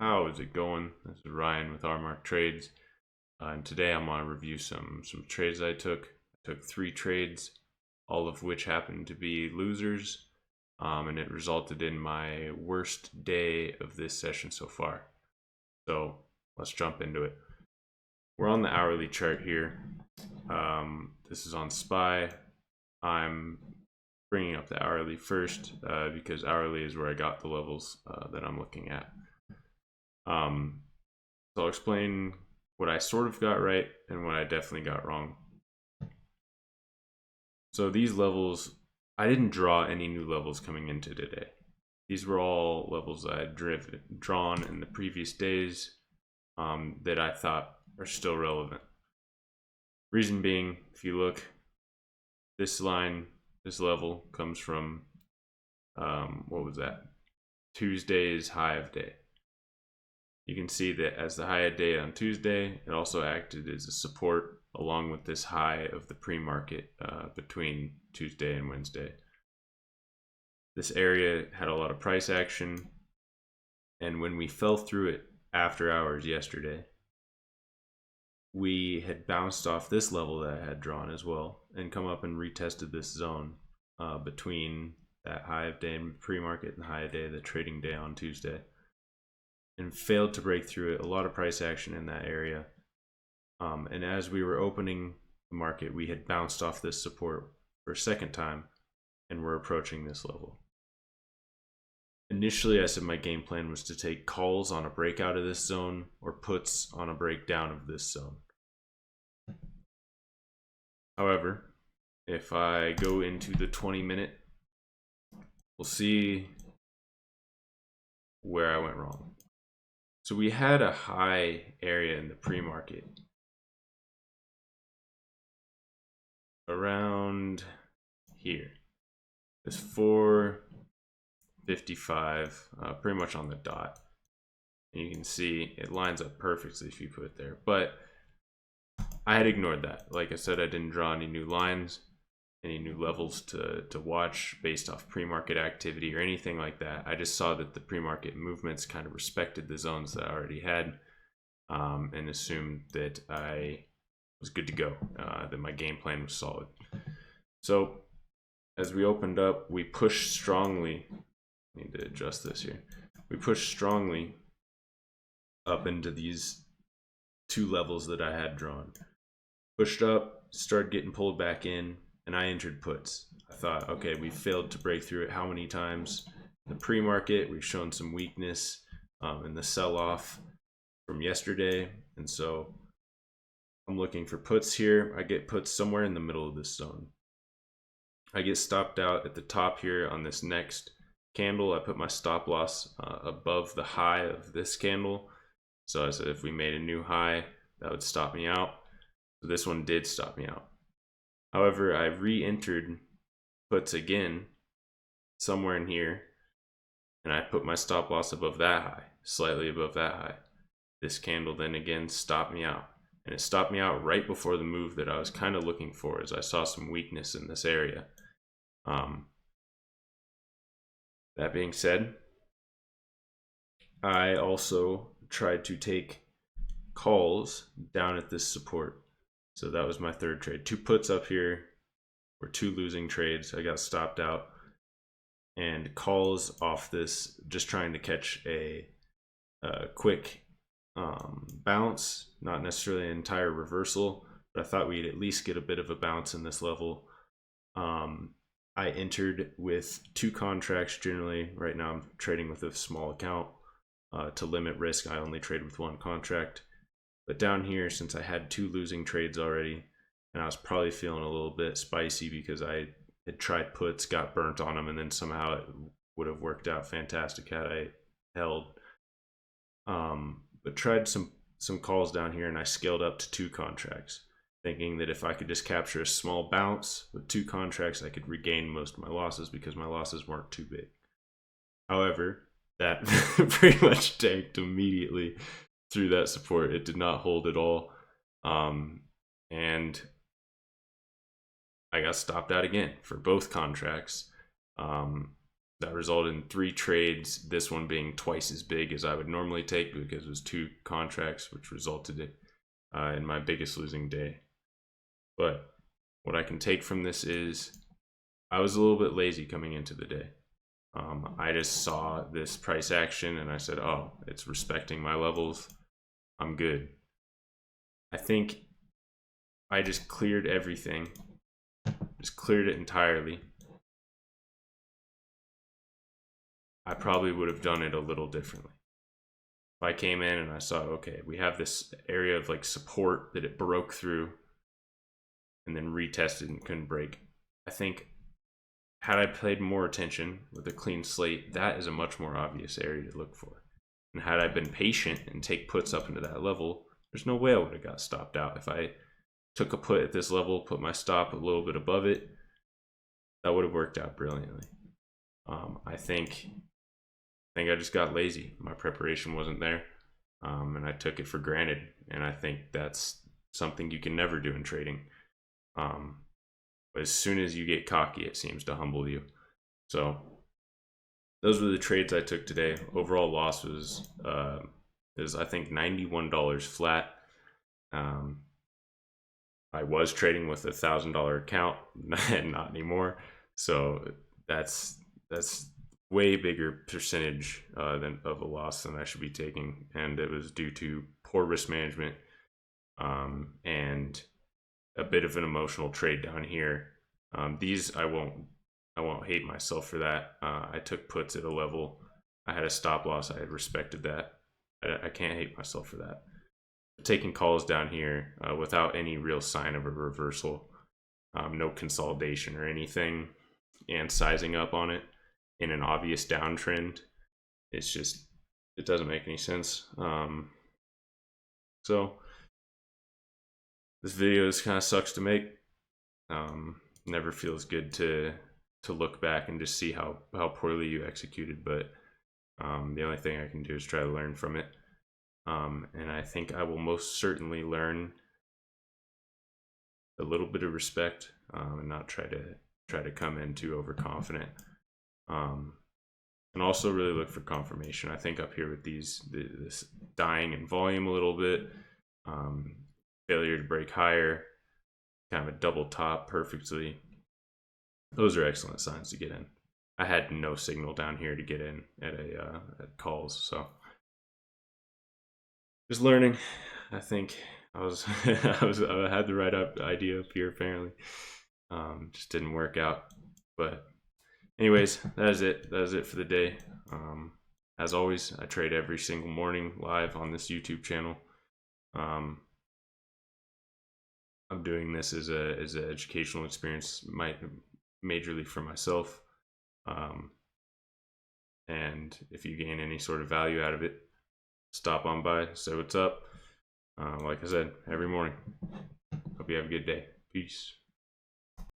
How is it going? This is Ryan with R-Mark Trades, and today I'm going to review some trades I took. I took 3 trades, all of which happened to be losers, and it resulted in my worst day of this session so far. So let's jump into it. We're on the hourly chart here. This is on SPY. I'm bringing up the hourly first because hourly is where I got the levels that I'm looking at. So I'll explain what I sort of got right and what I definitely got wrong. So these levels, I didn't draw any new levels coming into today. These were all levels I had drawn in the previous days that I thought are still relevant. Reason being, if you look, this line, this level comes from, what was that? Tuesday's high of day. You can see that as the high of day on Tuesday, it also acted as a support along with this high of the pre-market between Tuesday and Wednesday. This area had a lot of price action, and when we fell through it after hours yesterday, we had bounced off this level that I had drawn as well and come up and retested this zone between that high of day and pre-market and the high of day, the trading day on Tuesday, and failed to break through it. A lot of price action in that area. And as we were opening the market, we had bounced off this support for a second time, and we're approaching this level. Initially, I said my game plan was to take calls on a breakout of this zone or puts on a breakdown of this zone. However, if I go into the 20-minute, we'll see where I went wrong. So we had a high area in the pre-market around here. It's 455, pretty much on the dot. And you can see it lines up perfectly if you put it there. But I had ignored that. Like I said, I didn't draw any new lines, any new levels to watch based off pre-market activity or anything like that. I just saw that the pre-market movements kind of respected the zones that I already had, and assumed that I was good to go, that my game plan was solid. So as we opened up, we pushed strongly. I need to adjust this here. We pushed strongly up into these 2 levels that I had drawn. Pushed up, started getting pulled back in, and I entered puts. I thought, okay, we failed to break through it how many times? In the pre-market, we've shown some weakness in the sell-off from yesterday, and so I'm looking for puts here. I get puts somewhere in the middle of this zone. I get stopped out at the top here on this next candle. I put my stop loss above the high of this candle. So I said if we made a new high, that would stop me out. So this one did stop me out. However, I re-entered puts again somewhere in here, and I put my stop loss above that high, slightly above that high. This candle then again stopped me out, and it stopped me out right before the move that I was kind of looking for, as I saw some weakness in this area. That being said, I also tried to take calls down at this support. So that was my 3rd trade. 2 puts up here were 2 losing trades. I got stopped out, and calls off this, just trying to catch a quick bounce, not necessarily an entire reversal, but I thought we'd at least get a bit of a bounce in this level. I entered with 2 contracts generally. Right now I'm trading with a small account. To limit risk, I only trade with 1 contract. But down here, since I had 2 losing trades already, and I was probably feeling a little bit spicy because I had tried puts, got burnt on them, and then somehow it would have worked out fantastic had I held. But tried some calls down here, and I scaled up to 2 contracts, thinking that if I could just capture a small bounce with 2 contracts, I could regain most of my losses because my losses weren't too big. However, that pretty much tanked immediately through that support. It did not hold at all, and I got stopped out again for both contracts. That resulted in 3 trades, this one being twice as big as I would normally take because it was 2 contracts, which resulted in my biggest losing day. But what I can take from this is I was a little bit lazy coming into the day. I just saw this price action and I said, oh, it's respecting my levels. I'm good. I think I just cleared everything, just cleared it entirely. I probably would have done it a little differently. If I came in and I saw, okay, we have this area of like support that it broke through and then retested and couldn't break. I think had I played more attention with a clean slate, that is a much more obvious area to look for. And had I been patient and take puts up into that level, there's no way I would have got stopped out. If I took a put at this level, put my stop a little bit above it, that would have worked out brilliantly. I think I just got lazy. My preparation wasn't there, and I took it for granted. And I think that's something you can never do in trading. But as soon as you get cocky, it seems to humble you. So those were the trades I took today. Overall loss was I think $91 flat. I was trading with $1,000 account, and not anymore. So that's way bigger percentage of a loss than I should be taking, and it was due to poor risk management and a bit of an emotional trade down here. These I won't hate myself for that. I took puts at a level. I had a stop loss. I had respected that. I can't hate myself for that. Taking calls down here without any real sign of a reversal, no consolidation or anything, and sizing up on it in an obvious downtrend, it's just, it doesn't make any sense. So this video just kind of sucks to make. Never feels good to look back and just see how poorly you executed, but the only thing I can do is try to learn from it. And I think I will most certainly learn a little bit of respect, and not try to come in too overconfident. And also really look for confirmation. I think up here with this dying in volume a little bit, failure to break higher, kind of a double top perfectly. Those are excellent signs to get in. I had no signal down here to get in at calls, so just learning. I think I had the right idea up here apparently. Just didn't work out. But anyways, that is it. That is it for the day. As always, I trade every single morning live on this YouTube channel. I'm doing this as an educational experience, majorly for myself. And if you gain any sort of value out of it, stop on by, say what's up. Like I said, every morning. Hope you have a good day. Peace.